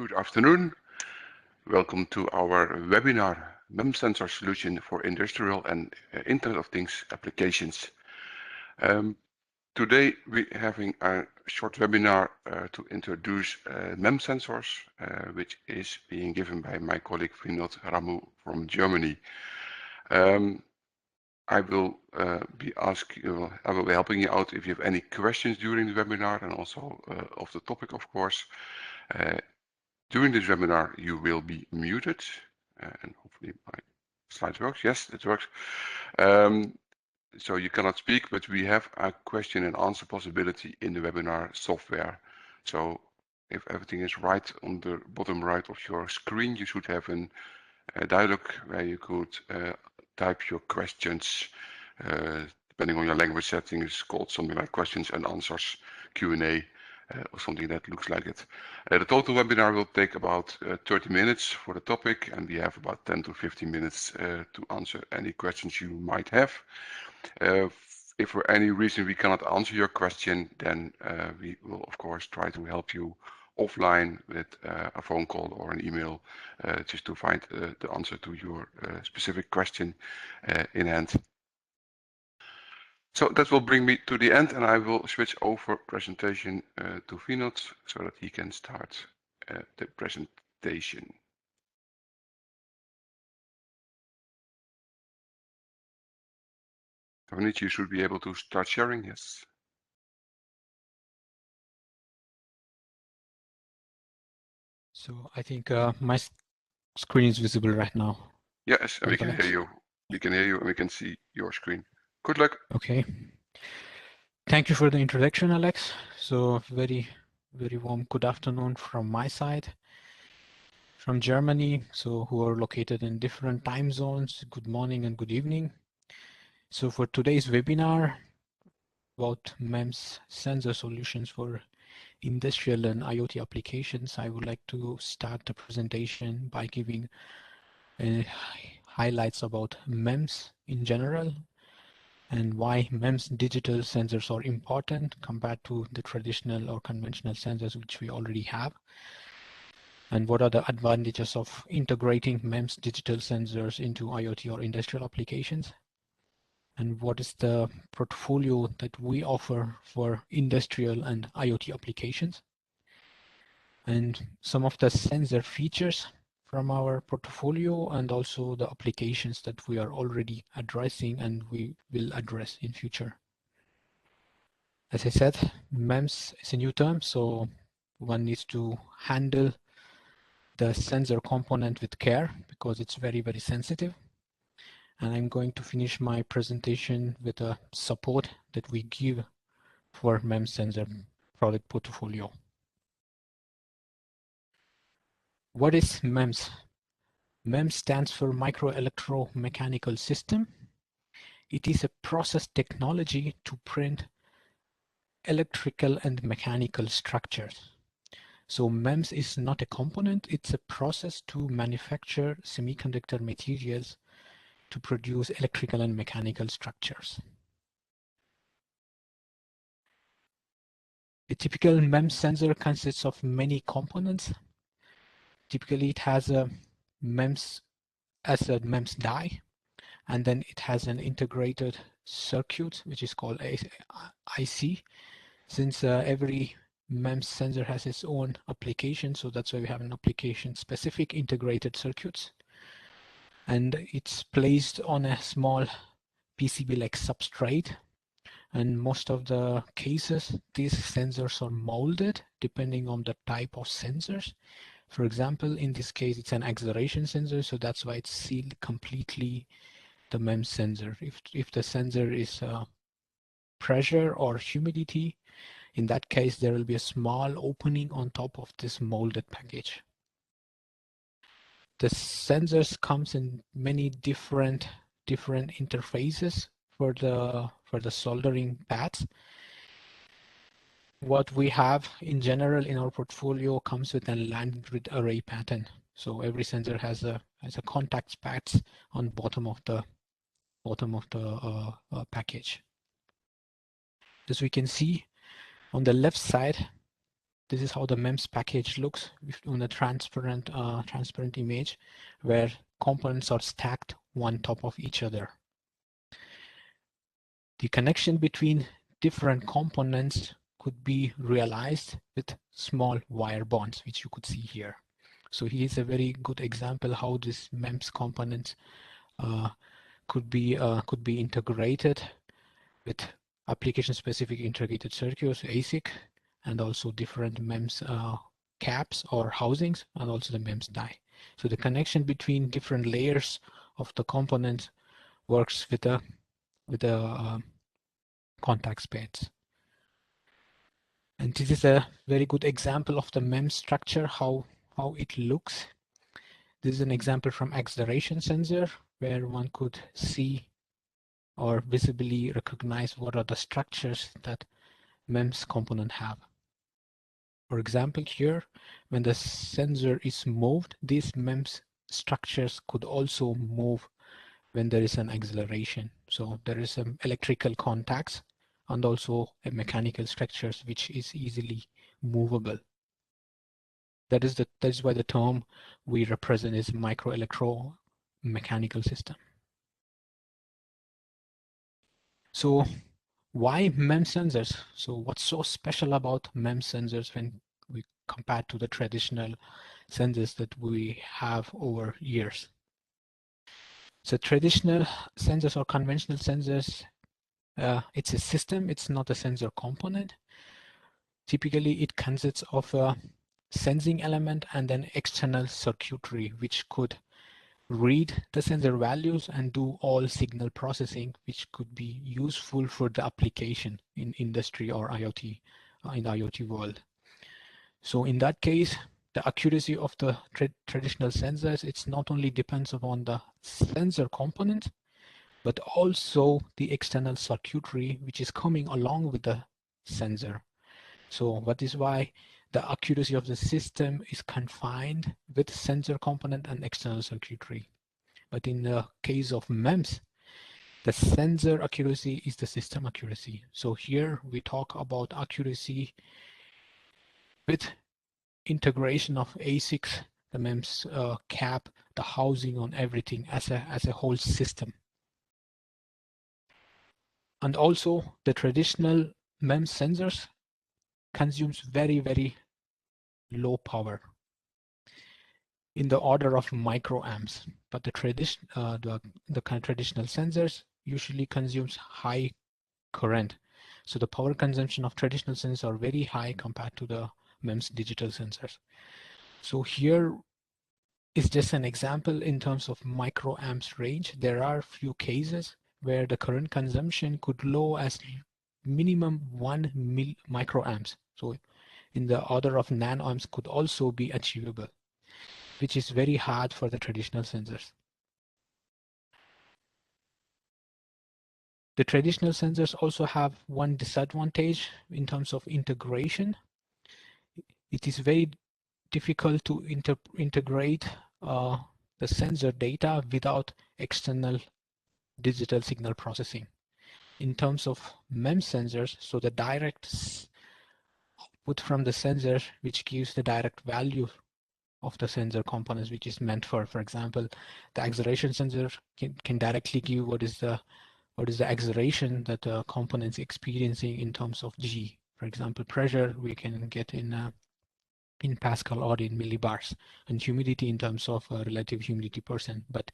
Good afternoon. Welcome to our webinar, MEMS sensor solution for industrial and Internet of Things applications. Today we're having a short webinar to introduce MEMS sensors, which is being given by my colleague Vinod Ramu from Germany. I will be helping you out if you have any questions during the webinar and also of the topic, of course. During this webinar, you will be muted, and hopefully my slide works. Yes, it works. So you cannot speak, but we have a question and answer possibility in the webinar software. So if everything is right on the bottom right of your screen, you should have a dialog where you could type your questions. Depending on your language setting, it's called something like questions and answers, Q&A. Or something that looks like it. The total webinar will take about 30 minutes for the topic, and we have about 10 to 15 minutes to answer any questions you might have. If for any reason we cannot answer your question, then we will of course try to help you offline with a phone call or an email just to find the answer to your specific question in hand. So that will bring me to the end, and I will switch over presentation to Vinod so that he can start the presentation. Vinod, you should be able to start sharing, yes. So I think my screen is visible right now. Yes, and we can hear you. We can hear you and we can see your screen. Good luck. Okay. Thank you for the introduction, Alex. So very warm good afternoon from my side, from Germany, so who are located in different time zones. Good morning and good evening. So for today's webinar about MEMS sensor solutions for industrial and IoT applications, I would like to start the presentation by giving highlights about MEMS in general, and why MEMS digital sensors are important compared to the traditional or conventional sensors which we already have, and what are the advantages of integrating MEMS digital sensors into IoT or industrial applications, and what is the portfolio that we offer for industrial and IoT applications, and some of the sensor features from our portfolio, and also the applications that we are already addressing and we will address in future. As I said, MEMS is a new term, so one needs to handle the sensor component with care because it's very sensitive. And I'm going to finish my presentation with a support that we give for MEMS sensor product portfolio. What is MEMS? MEMS stands for microelectromechanical system. It is a process technology to print electrical and mechanical structures. So MEMS is not a component, it's a process to manufacture semiconductor materials to produce electrical and mechanical structures. A typical MEMS sensor consists of many components. Typically it has a MEMS as a MEMS die, and then it has an integrated circuit which is called IC. Since every MEMS sensor has its own application, so that's why we have an application specific integrated circuits, and it's placed on a small PCB like substrate, and most of the cases these sensors are molded depending on the type of sensors. For example, in this case it's an acceleration sensor, so that's why it's sealed completely, the MEMS sensor. If the sensor is pressure or humidity, in that case there will be a small opening on top of this molded package. The sensors comes in many different interfaces for the soldering pads. What we have in general in our portfolio comes with a land grid array pattern. So every sensor has a contact pads on bottom of the package. As we can see on the left side, this is how the MEMS package looks on a transparent image, where components are stacked one top of each other. The connection between different components could be realized with small wire bonds, which you could see here. So here's a very good example how this MEMS components could be integrated with application-specific integrated circuits, ASIC, and also different MEMS caps or housings, and also the MEMS die. So the connection between different layers of the components works with the contact spares. And this is a very good example of the MEMS structure, how it looks. This is an example from acceleration sensor, where one could see or visibly recognize what are the structures that MEMS component have. For example, here, when the sensor is moved, these MEMS structures could also move when there is an acceleration. So there is some electrical contacts and also a mechanical structures which is easily movable. That is why the term we represent is micro electromechanical system. So why MEMS sensors? So what's so special about MEMS sensors when we compare to the traditional sensors that we have over years? So traditional sensors or conventional sensors, it's a system, it's not a sensor component. Typically, it consists of a sensing element and then external circuitry, which could read the sensor values and do all signal processing, which could be useful for the application in industry or IoT, in the IoT world. So in that case, the accuracy of the traditional sensors, it's not only depends upon the sensor component, but also the external circuitry, which is coming along with the sensor. So that is why the accuracy of the system is confined with sensor component and external circuitry. But in the case of MEMS, the sensor accuracy is the system accuracy. So here we talk about accuracy with integration of ASICs, the MEMS cap, the housing on everything as a whole system. And also the traditional MEMS sensors consumes very, very low power in the order of microamps, but the kind of traditional sensors usually consumes high current. So the power consumption of traditional sensors are very high compared to the MEMS digital sensors. So here is just an example in terms of microamps range. There are few cases where the current consumption could low as minimum 1 microamps. So in the order of nanoamps could also be achievable, which is very hard for the traditional sensors. The traditional sensors also have one disadvantage in terms of integration. It is very difficult to integrate the sensor data without external digital signal processing. In terms of MEMS sensors, so the direct output from the sensor, which gives the direct value of the sensor components, which is meant for example, the acceleration sensor can directly give what is the acceleration that the component is experiencing in terms of G. For example, pressure we can get in Pascal or in millibars, and humidity in terms of relative humidity percent. But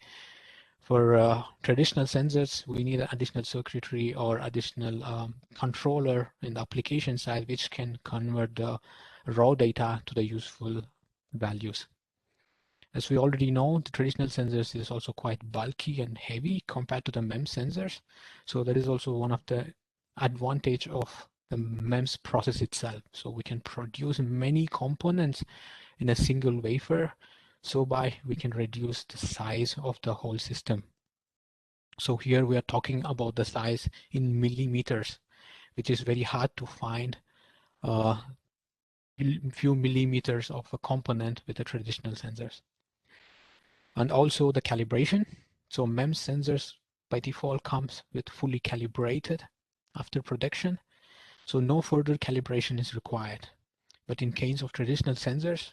for traditional sensors, we need additional circuitry or additional controller in the application side, which can convert the raw data to the useful values. As we already know, the traditional sensors is also quite bulky and heavy compared to the MEMS sensors. So that is also one of the advantage of the MEMS process itself. So we can produce many components in a single wafer. So we can reduce the size of the whole system. So here we are talking about the size in millimeters, which is very hard to find few millimeters of a component with the traditional sensors. And also the calibration. So MEMS sensors by default comes with fully calibrated after production. So no further calibration is required. But in case of traditional sensors,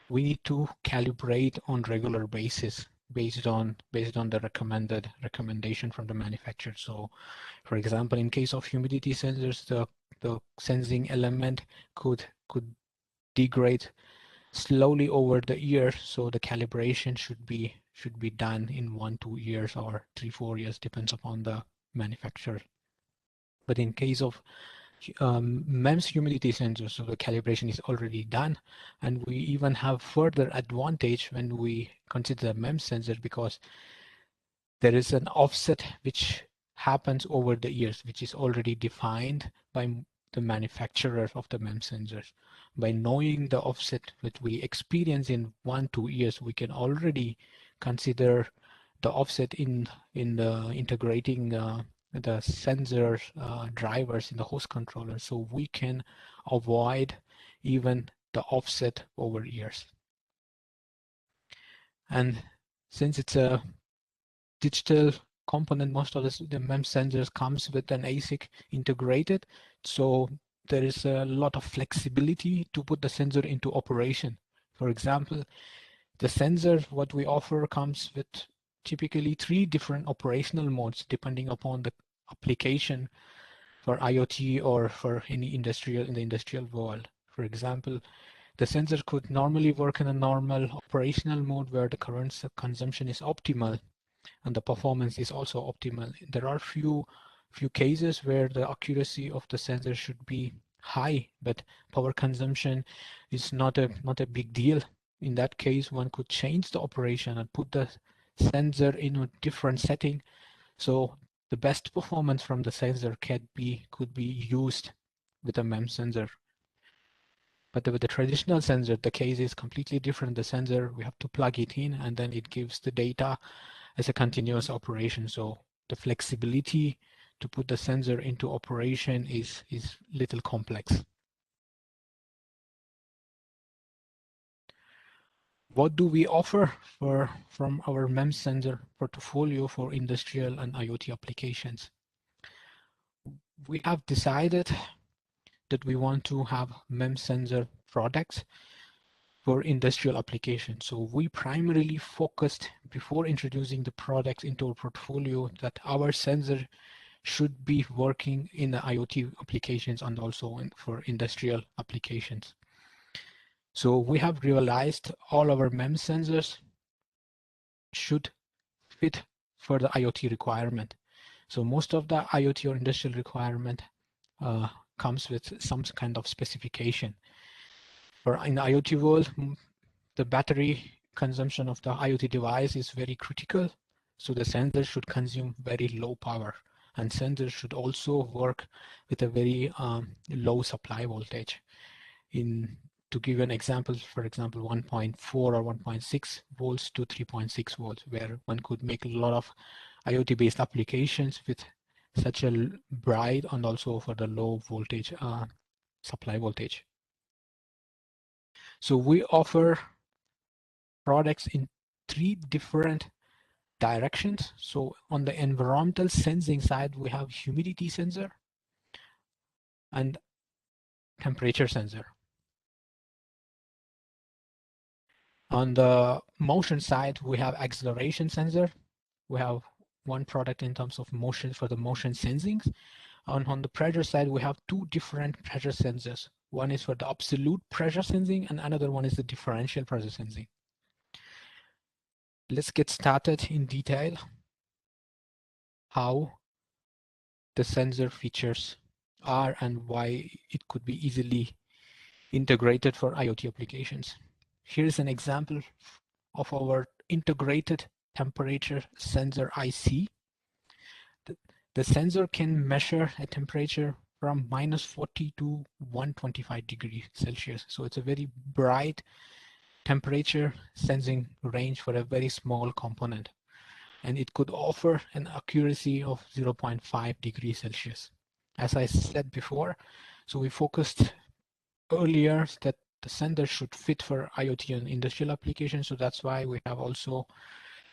we need to calibrate on regular basis based on the recommendation from the manufacturer. So for example, in case of humidity sensors, the sensing element could degrade slowly over the years, so the calibration should be done in 1-2 years or 3-4 years, depends upon the manufacturer. But in case of MEMS humidity sensors, so the calibration is already done, and we even have further advantage when we consider the MEMS sensor, because there is an offset which happens over the years, which is already defined by the manufacturer of the MEMS sensors. By knowing the offset that we experience in 1-2 years, we can already consider the offset in the integrating the sensor drivers in the host controller, so we can avoid even the offset over years. And since it's a digital component, most of the MEMS sensors comes with an ASIC integrated, so there is a lot of flexibility to put the sensor into operation. For example, the sensor what we offer comes with typically 3 different operational modes depending upon the application for IoT or for any industrial in the industrial world. For example, the sensor could normally work in a normal operational mode where the current consumption is optimal and the performance is also optimal. There are few cases where the accuracy of the sensor should be high, but power consumption is not a big deal. In that case, one could change the operation and put the sensor in a different setting, so the best performance from the sensor could be used with a MEMS sensor. But with the traditional sensor, the case is completely different. The sensor, we have to plug it in and then it gives the data as a continuous operation. So the flexibility to put the sensor into operation is little complex. What do we offer from our MEMS sensor portfolio for industrial and IoT applications? We have decided that we want to have MEMS sensor products for industrial applications. So we primarily focused before introducing the products into our portfolio that our sensor should be working in the IoT applications and also for industrial applications. So we have realized all our MEMS sensors should fit for the IoT requirement. So most of the IoT or industrial requirement comes with some kind of specification. For in the IoT world, the battery consumption of the IoT device is very critical. So the sensor should consume very low power, and sensors should also work with a very low supply voltage. To give an example, for example, 1.4 or 1.6 volts to 3.6 volts, where one could make a lot of IoT-based applications with such a bright and also for the low voltage supply voltage. So we offer products in 3 different directions. So on the environmental sensing side, we have humidity sensor and temperature sensor. On the motion side, we have acceleration sensor. We have one product in terms of motion for the motion sensing. On the pressure side, we have 2 different pressure sensors. One is for the absolute pressure sensing and another one is the differential pressure sensing. Let's get started in detail how the sensor features are and why it could be easily integrated for IoT applications. Here's an example of our integrated temperature sensor IC. The sensor can measure a temperature from -40 to 125 degrees Celsius. So it's a very bright temperature sensing range for a very small component. And it could offer an accuracy of 0.5 degrees Celsius. As I said before, so we focused earlier that the sensor should fit for IoT and industrial applications. So that's why we have also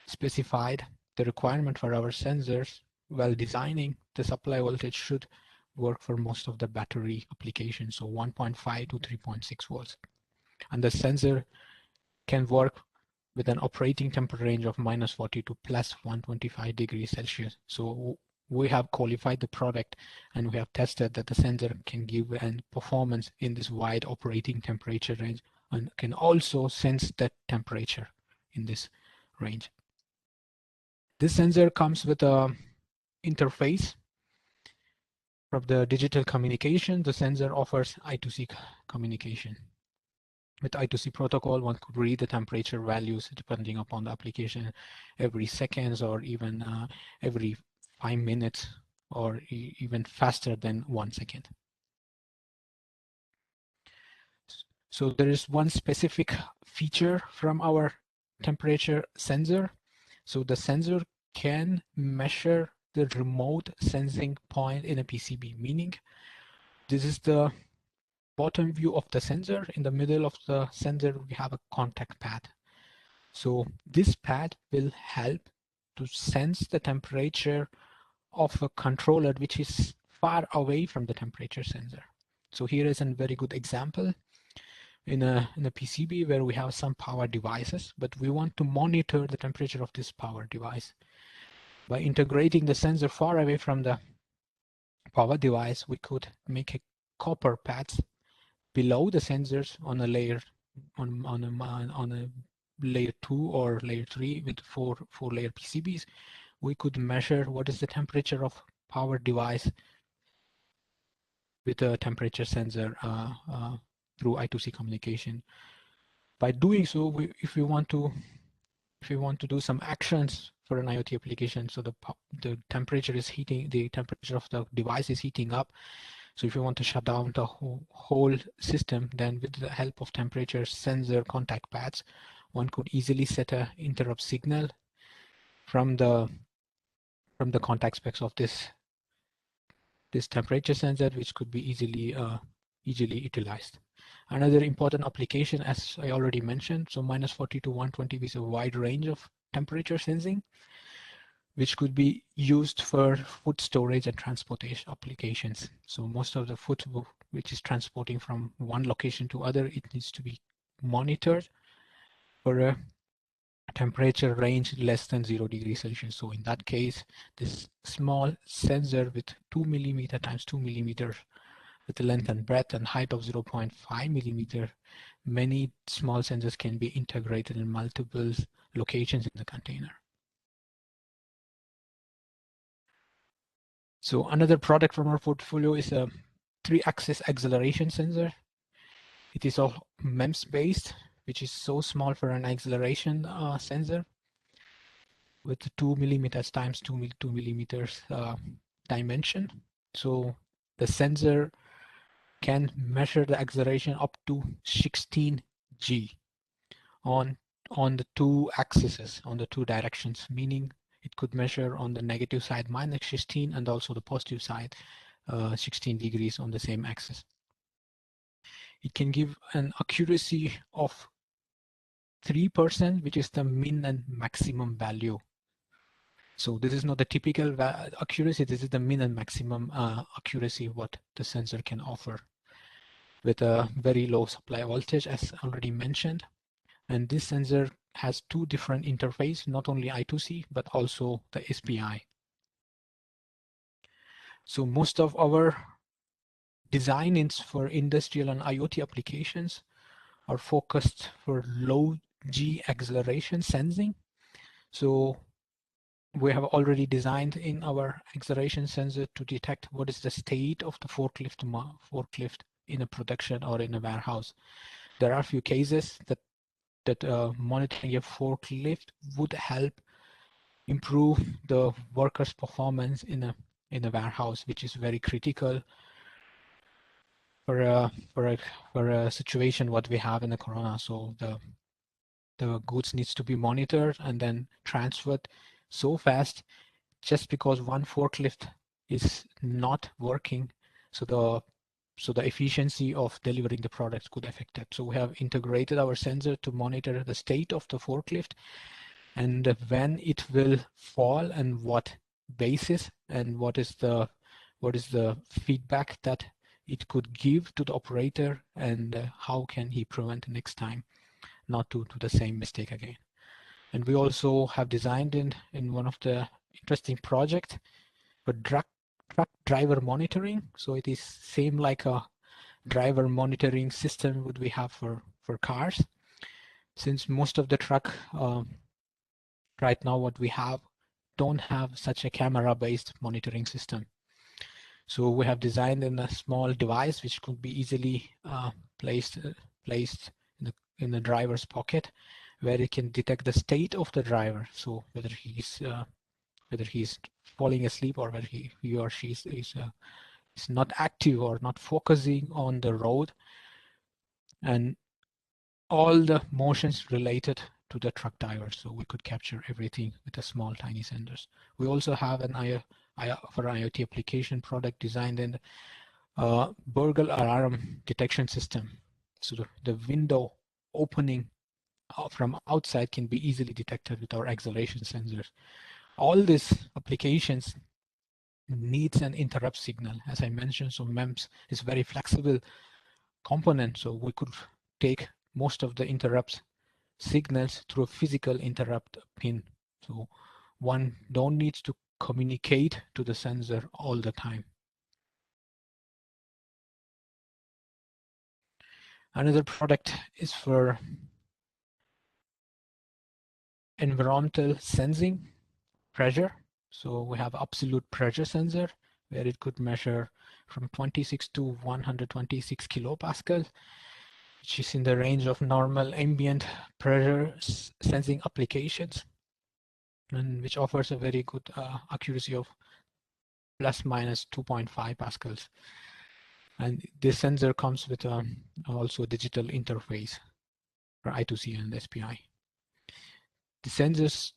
specified the requirement for our sensors while designing the supply voltage should work for most of the battery applications, so 1.5 to 3.6 volts. And the sensor can work with an operating temperature range of -40 to plus 125 degrees Celsius. So we have qualified the product and we have tested that the sensor can give an performance in this wide operating temperature range and can also sense that temperature in this range. This sensor comes with a interface. From the digital communication, the sensor offers I2C communication. With I2C protocol, one could read the temperature values depending upon the application every seconds or even every 5 minutes or even faster than 1 second. So there is one specific feature from our temperature sensor. So the sensor can measure the remote sensing point in a PCB, meaning this is the bottom view of the sensor. In the middle of the sensor, we have a contact pad. So this pad will help to sense the temperature of a controller which is far away from the temperature sensor. So here is a very good example in a PCB where we have some power devices, but we want to monitor the temperature of this power device. By integrating the sensor far away from the power device, we could make a copper pads below the sensors on a layer on a layer 2 or layer 3 with four layer PCBs. We could measure what is the temperature of power device with a temperature sensor through I2C communication. By doing so, if we want to do some actions for an IoT application, so the temperature is heating, the temperature of the device is heating up. So if you want to shut down the whole system, then with the help of temperature sensor contact pads, one could easily set a interrupt signal from the contact specs of this temperature sensor, which could be easily utilized. Another important application, as I already mentioned, so -40 to 120 is a wide range of temperature sensing, which could be used for food storage and transportation applications. So most of the food which is transporting from one location to other, it needs to be monitored for a temperature range less than 0 degrees Celsius. So in that case, this small sensor with 2 millimeter times 2 millimeters with the length and breadth and height of 0.5 millimeter, many small sensors can be integrated in multiple locations in the container. So another product from our portfolio is a 3-axis acceleration sensor. It is all MEMS based, which is so small for an acceleration sensor with 2 millimeters times 2 millimeters dimension. So the sensor can measure the acceleration up to 16 G on the 2 axes, on the 2 directions, meaning it could measure on the negative side -16 and also the positive side 16 degrees on the same axis. It can give an accuracy of 3%, which is the min and maximum value. So this is not the typical accuracy, this is the min and maximum accuracy what the sensor can offer with a very low supply voltage, as already mentioned. And this sensor has 2 different interfaces, not only I2C, but also the SPI. So most of our designs for industrial and IoT applications are focused for low G acceleration sensing. So we have already designed in our acceleration sensor to detect what is the state of the forklift in a production or in a warehouse. There are a few cases that monitoring a forklift would help improve the workers' performance in a warehouse, which is very critical for a situation what we have in the corona. So the goods needs to be monitored and then transferred so fast, just because one forklift is not working, so the efficiency of delivering the products could affect it. So we have integrated our sensor to monitor the state of the forklift and when it will fall and what basis and what is the what is the feedback that it could give to the operator, and how can he prevent next time not to do the same mistake again. And we also have designed in one of the interesting project for truck driver monitoring. So it is same like a driver monitoring system would we have for cars. Since most of the truck right now what we have don't have such a camera-based monitoring system. So we have designed in a small device which could be easily placed in the driver's pocket, where it can detect the state of the driver. So whether he's falling asleep, or whether he or she is not active or not focusing on the road, and all the motions related to the truck driver. So we could capture everything with a small tiny sensors. We also have an for IoT application product designed in burglar alarm detection system. So the window opening from outside can be easily detected with our acceleration sensors. All these applications needs an interrupt signal, as I mentioned. So MEMS is very flexible component, so we could take most of the interrupts signals through a physical interrupt pin. So one don't need to communicate to the sensor all the time. Another product is for environmental sensing pressure. So we have absolute pressure sensor, where it could measure from 26 to 126 kilopascal, which is in the range of normal ambient pressure sensing applications, and which offers a very good accuracy of plus minus 2.5 pascals. And this sensor comes with also a digital interface for I2C and SPI. The sensors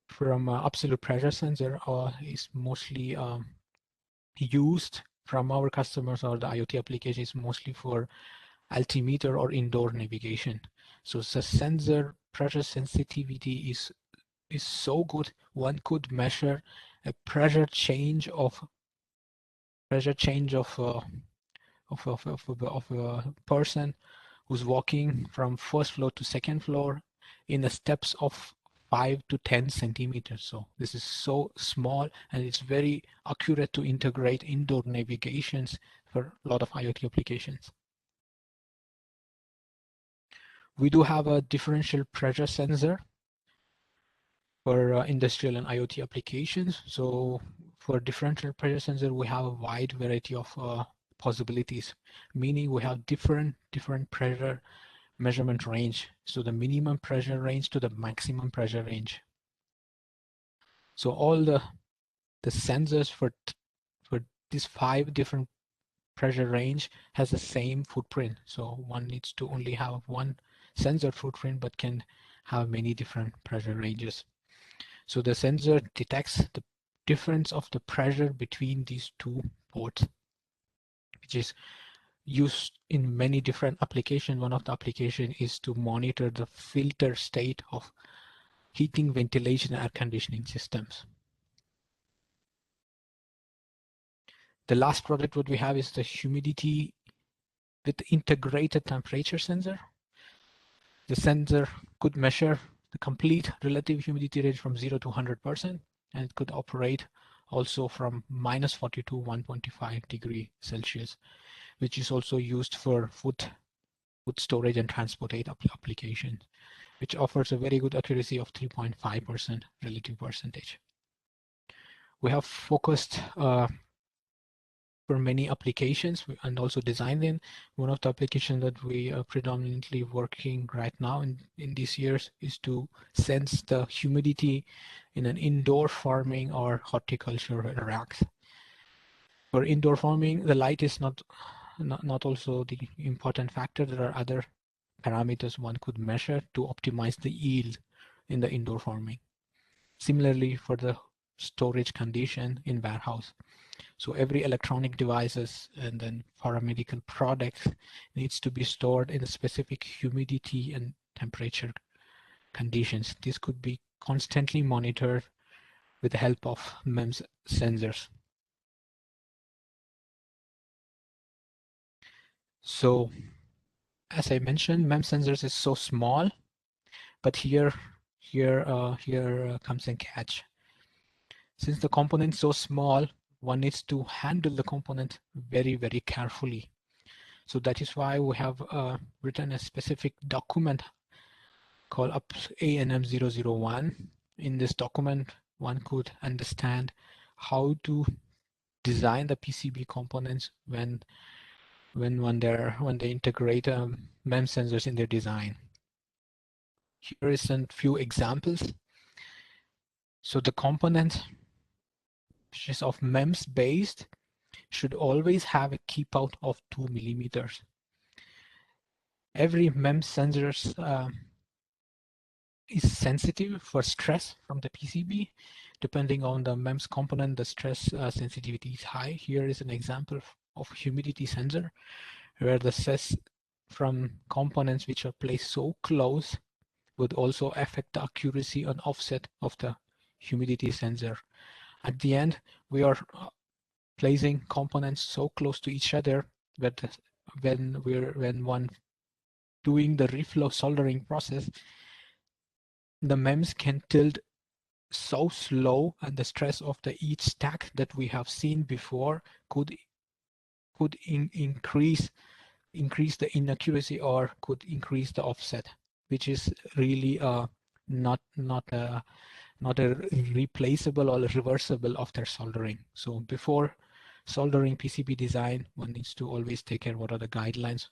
from absolute pressure sensor is mostly used from our customers, or the IoT application is mostly for altimeter or indoor navigation. So the sensor pressure sensitivity is so good, one could measure a pressure change of a person who's walking from first floor to second floor in the steps of 5 to 10 centimeters. So this is so small, and it's very accurate to integrate indoor navigations for a lot of IoT applications. We do have a differential pressure sensor for industrial and IoT applications. So for differential pressure sensor, we have a wide variety of possibilities, meaning we have different pressure measurement range. So the minimum pressure range to the maximum pressure range. So all the sensors for these 5 different pressure range has the same footprint. So one needs to only have one sensor footprint, but can have many different pressure ranges. So the sensor detects the difference of the pressure between these 2 ports, which is used in many different applications. One of the applications is to monitor the filter state of heating, ventilation, and air conditioning systems. The last product what we have is the humidity with integrated temperature sensor. The sensor could measure the complete relative humidity range from 0 to 100%, and it could operate also from minus 40 to 125 degrees Celsius, which is also used for food storage and transport applications, which offers a very good accuracy of 3.5% relative percentage. We have focused for many applications and also designed in. One of the applications that we are predominantly working right now in these years is to sense the humidity in an indoor farming or horticulture racks. For indoor farming, the light is not also the important factor. There are other parameters one could measure to optimize the yield in the indoor farming. Similarly, for the storage condition in warehouse. So every electronic devices and then paramedical products needs to be stored in a specific humidity and temperature conditions. This could be constantly monitored with the help of MEMS sensors. So as I mentioned, MEMS sensors is so small, but here comes a catch. Since the component is so small, one needs to handle the component very, very carefully. So that is why we have written a specific document called ANM001. In this document, one could understand how to design the PCB components when they integrate MEMS sensors in their design. Here is a few examples. So the component, which is of MEMS based, should always have a keep out of 2 millimeters. Every MEMS sensor is sensitive for stress from the PCB. Depending on the MEMS component, the stress sensitivity is high. Here is an example of humidity sensor, where the stress from components which are placed so close would also affect the accuracy and offset of the humidity sensor. At the end, we are placing components so close to each other that when one doing the reflow soldering process, the MEMS can tilt so slow, and the stress of the each stack that we have seen before could increase the inaccuracy or could increase the offset, which is really not a replaceable or reversible after soldering. So before soldering PCB design, one needs to always take care what are the guidelines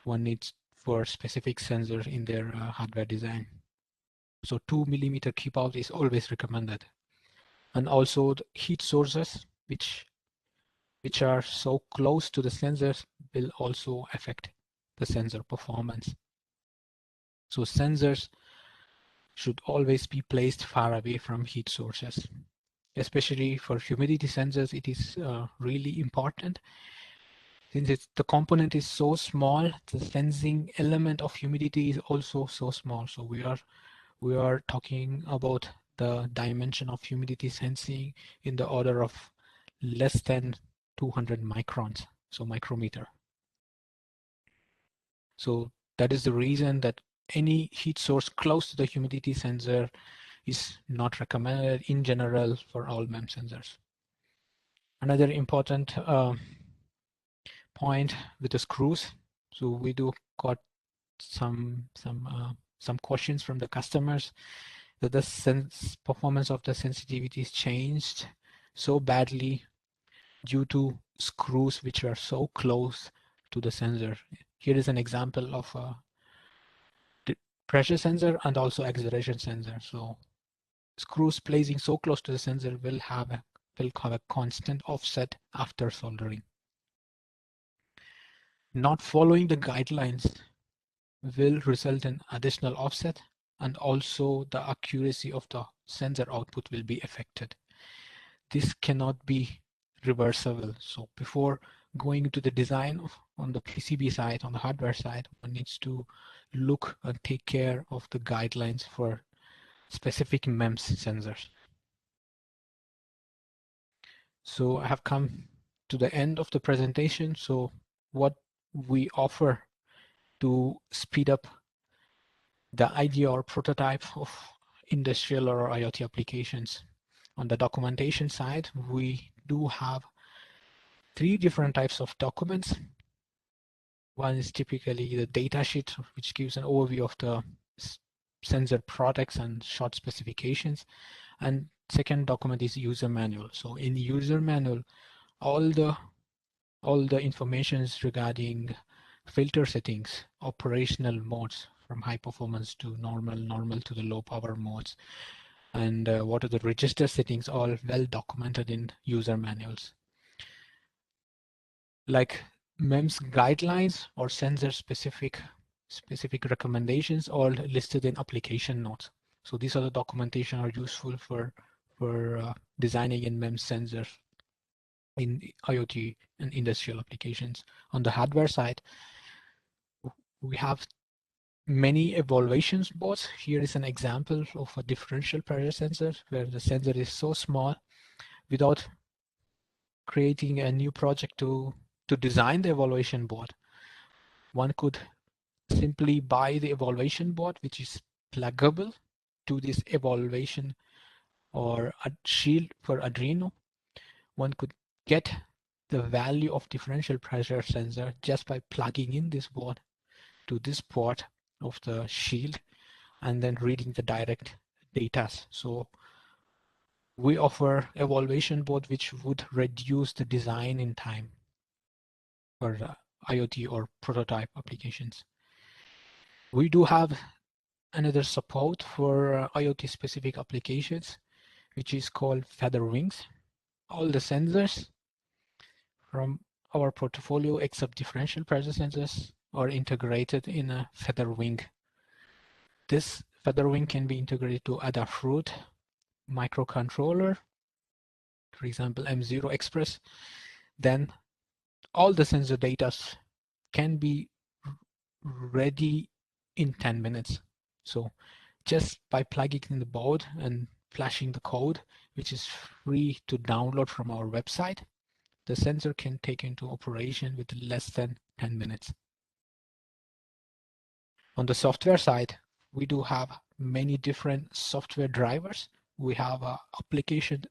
one needs for specific sensors in their hardware design. So 2 millimeter keep out is always recommended. And also the heat sources, which are so close to the sensors, will also affect the sensor performance. So sensors should always be placed far away from heat sources. Especially for humidity sensors, it is really important. Since the component is so small, the sensing element of humidity is also so small. So we are talking about the dimension of humidity sensing in the order of less than 200 microns, so micrometer. So that is the reason that any heat source close to the humidity sensor is not recommended in general for all MEMS sensors. Another important point with the screws. So we do got some questions from the customers that the performance of the sensitivity is changed so badly due to screws which are so close to the sensor. Here is an example of a pressure sensor and also acceleration sensor. So screws placing so close to the sensor will have a constant offset after soldering. Not following the guidelines will result in additional offset, and also the accuracy of the sensor output will be affected. This cannot be reversible. So before going into the design on the PCB side, on the hardware side, one needs to look and take care of the guidelines for specific MEMS sensors. So I have come to the end of the presentation. So what we offer to speed up the idea or prototype of industrial or IoT applications. On the documentation side, we do have 3 different types of documents. One is typically the data sheet, which gives an overview of the sensor products and short specifications. And second document is user manual. So in user manual, all the information is regarding filter settings, operational modes from high performance to normal to the low power modes, and what are the register settings, all well documented in user manuals. Like MEMS guidelines or sensor specific recommendations all listed in application notes. So these are the documentation are useful for designing in MEMS sensors in IoT and industrial applications. On the hardware side, we have many evaluations boards. Here is an example of a differential pressure sensor where the sensor is so small. Without creating a new project to design the evaluation board, One could simply buy the evaluation board, which is pluggable to this evaluation or a shield for Arduino. One could get the value of differential pressure sensor just by plugging in this board to this port of the shield and then reading the direct data. So we offer evaluation board which would reduce the design in time for IoT or prototype applications. We do have another support for IoT specific applications, which is called feather wings. All the sensors from our portfolio except differential pressure sensors are integrated in a feather wing. This feather wing can be integrated to Adafruit microcontroller, for example M0 Express. Then all the sensor data can be ready in 10 minutes. So just by plugging in the board and flashing the code, which is free to download from our website, the sensor can take into operation with less than 10 minutes. On the software side, we do have many different software drivers. We have application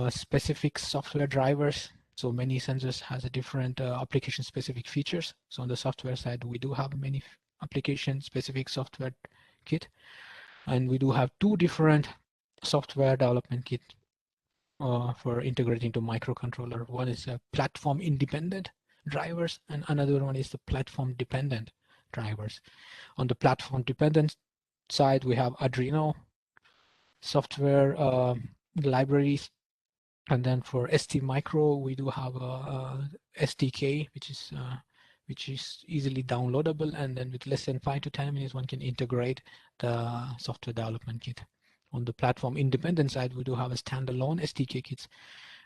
specific software drivers. So many sensors has a different application specific features. So on the software side, we do have many application specific software kit, and we do have two different software development kit for integrating to microcontroller. One is a platform independent drivers, and another one is the platform dependent drivers. On the platform dependent side, we have Arduino software libraries. And then for ST Micro, we do have a SDK, which is easily downloadable, and then with less than 5 to 10 minutes, one can integrate the software development kit. On the platform independent side, we do have a standalone SDK kits,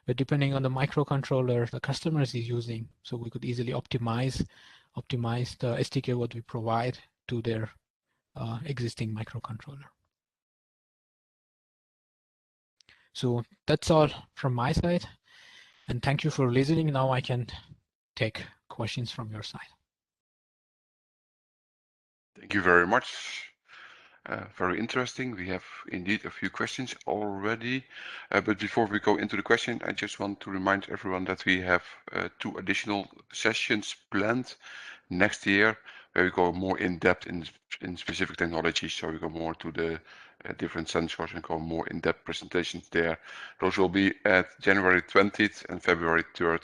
but depending on the microcontroller the customer is using, so we could easily optimize the SDK what we provide to their existing microcontroller. So that's all from my side, and thank you for listening. Now I can take questions from your side. Thank you very much. Very interesting. We have indeed a few questions already, but before we go into the question, I just want to remind everyone that we have 2 additional sessions planned next year, where we go more in depth in specific technologies. So we go more to the different sensors and go more in depth presentations there. Those will be at January 20th and February 3rd,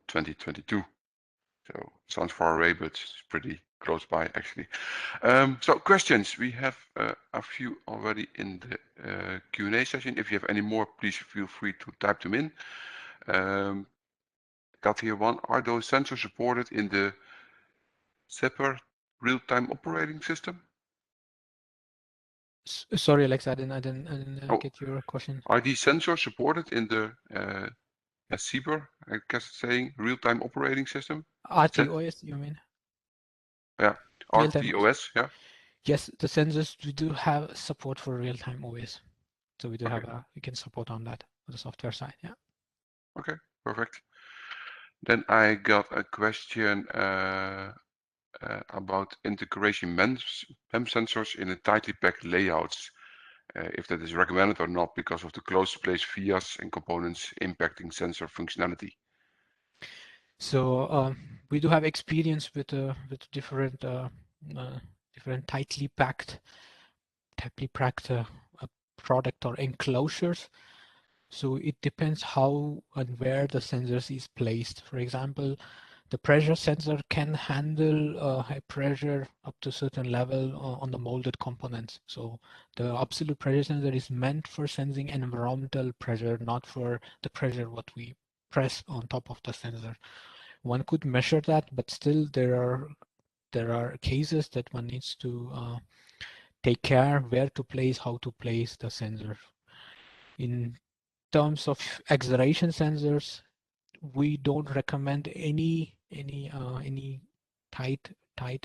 2022. So sounds far away, but it's pretty close by actually. So questions, we have a few already in the Q&A session. If you have any more, please feel free to type them in. Got here one, are those sensors supported in the Zephyr real-time operating system? Sorry, Alex, I didn't get your question. Are these sensors supported in the Zephyr, I guess it's saying, real-time operating system? RTOS, you mean? Yeah, RTOS, yeah. Yes, the sensors, we do have support for real-time OS. So we do Okay. have we can support on that on the software side, yeah. Okay, perfect. Then I got a question about integration MEMS sensors in a tightly packed layouts, if that is recommended or not because of the close place vias and components impacting sensor functionality. So we do have experience with different tightly packed product or enclosures. So it depends how and where the sensors is placed. For example, the pressure sensor can handle high pressure up to a certain level on the molded components. So the absolute pressure sensor is meant for sensing environmental pressure, not for the pressure what we press on top of the sensor. One could measure that, but still there are cases that one needs to take care where to place, how to place the sensor. In terms of acceleration sensors, we don't recommend any tight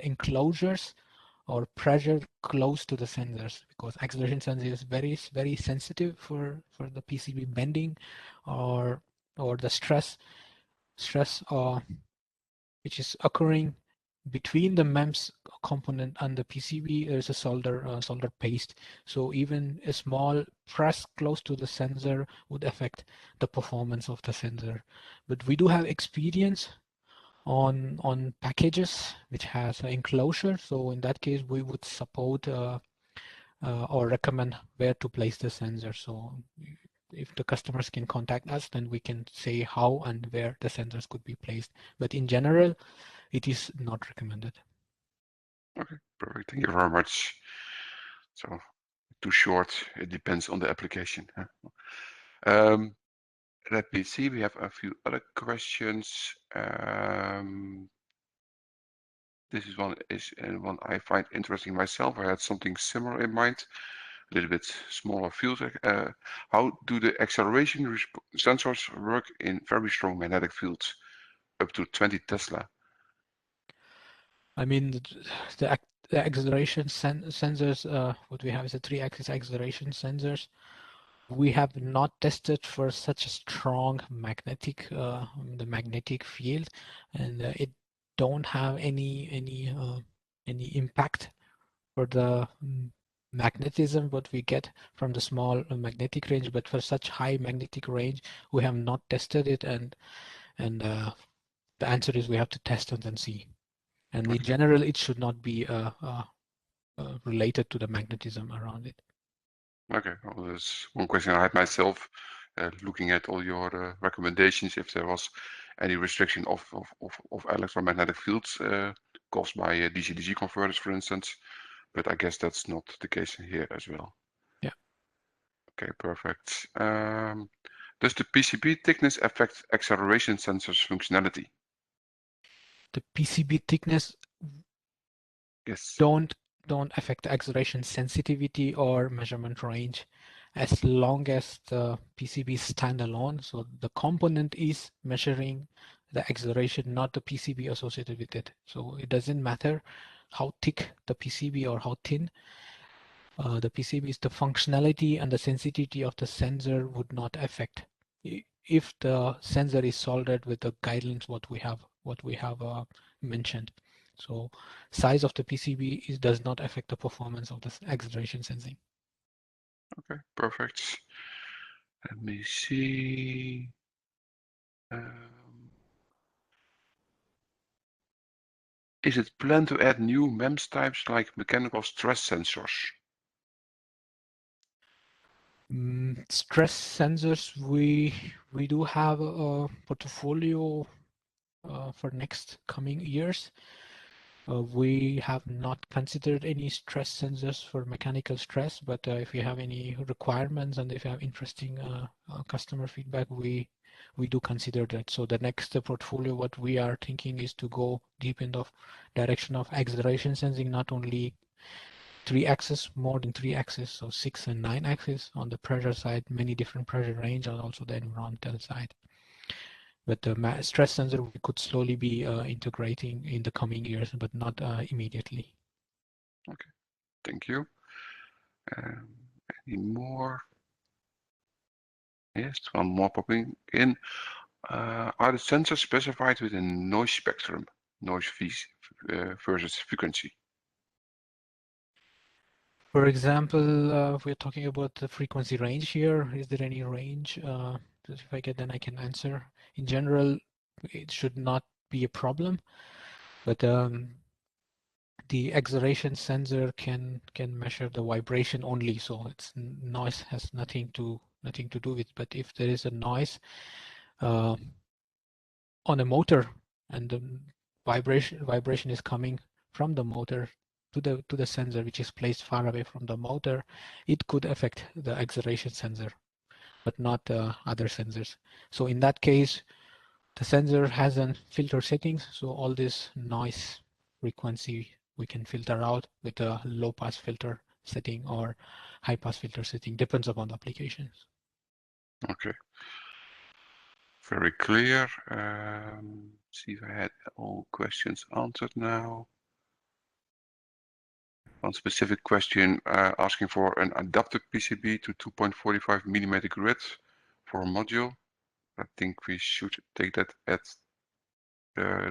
enclosures or pressure close to the sensors, because acceleration sensor is very sensitive for the PCB bending or the stress which is occurring between the MEMS component and the PCB, there's a solder paste. So even a small press close to the sensor would affect the performance of the sensor. But we do have experience on packages which has an enclosure. So in that case, we would support or recommend where to place the sensor. So if the customers can contact us, then we can say how and where the sensors could be placed. But in general, it is not recommended. Okay, perfect. Thank you very much. So too short. It depends on the application. Let me see. We have a few other questions. This is one I find interesting myself. I had something similar in mind, a little bit smaller field. How do the acceleration sensors work in very strong magnetic fields, up to 20 Tesla? I mean, the acceleration sensors, what we have is a 3-axis acceleration sensors. We have not tested for such a strong magnetic, the magnetic field, and it don't have any impact for the magnetism what we get from the small magnetic range. But for such high magnetic range, we have not tested it, and the answer is we have to test and then see. And in general, it should not be related to the magnetism around it. Okay, well, there's one question I had myself, looking at all your recommendations, if there was any restriction of electromagnetic fields caused by DC-DC converters, for instance, but I guess that's not the case here as well. Yeah. Okay, perfect. Does the PCB thickness affect acceleration sensors functionality? The PCB thickness Yes. don't affect the acceleration sensitivity or measurement range as long as the PCB is standalone. So the component is measuring the acceleration, not the PCB associated with it. So it doesn't matter how thick the PCB or how thin the PCB is, the functionality and the sensitivity of the sensor would not affect if the sensor is soldered with the guidelines what we have mentioned. So size of the PCB does not affect the performance of the acceleration sensing. Okay, perfect. Let me see. Is it planned to add new MEMS types like mechanical stress sensors? Stress sensors, we do have a portfolio for next coming years. We have not considered any stress sensors for mechanical stress, but if you have any requirements and if you have interesting customer feedback, we do consider that. So the next portfolio, what we are thinking is to go deep in the direction of acceleration sensing, not only 3-axis, more than 3-axis, so 6 and 9 axis on the pressure side, many different pressure range, and also the environmental side. But the stress sensor we could slowly be integrating in the coming years, but not immediately. Okay, thank you. Any more? Yes, one more popping in. Are the sensors specified with a noise spectrum, noise versus frequency? For example, if we're talking about the frequency range here, is there any range? If I get, then I can answer. In general, it should not be a problem, but the acceleration sensor can measure the vibration only, so it's noise has nothing to do with. But if there is a noise on a motor and the vibration is coming from the motor to the sensor, which is placed far away from the motor, it could affect the acceleration sensor, but not other sensors. So in that case, the sensor has a filter settings, so all this noise frequency we can filter out with a low pass filter setting or high pass filter setting, depends upon the applications. Okay, very clear. See if I had all questions answered now. One specific question asking for an adapted PCB to 2.45 millimeter grid for a module. I think we should take that at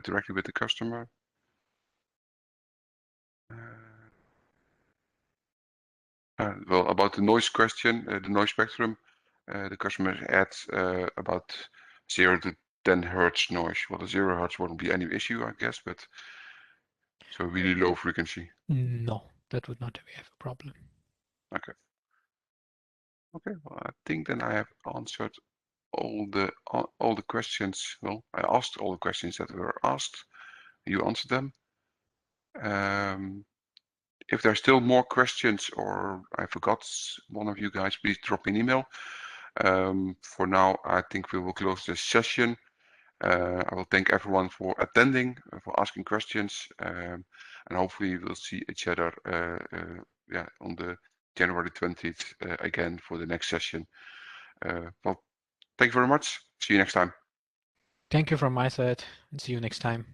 directly with the customer. Well, about the noise question, the noise spectrum, the customer adds about 0 to 10 hertz noise. Well, the 0 hertz wouldn't be any issue, I guess, but so really low frequency. No, that would not be a problem. Okay. Okay, well, I think then I have answered all the questions. Well, I asked all the questions that were asked. You answered them. If there's still more questions or I forgot one of you guys, please drop me an email. For now, I think we will close this session. I will thank everyone for attending, for asking questions, and hopefully we'll see each other yeah, on the January 20th again for the next session. Well, thank you very much. See you next time. Thank you from my side, and see you next time.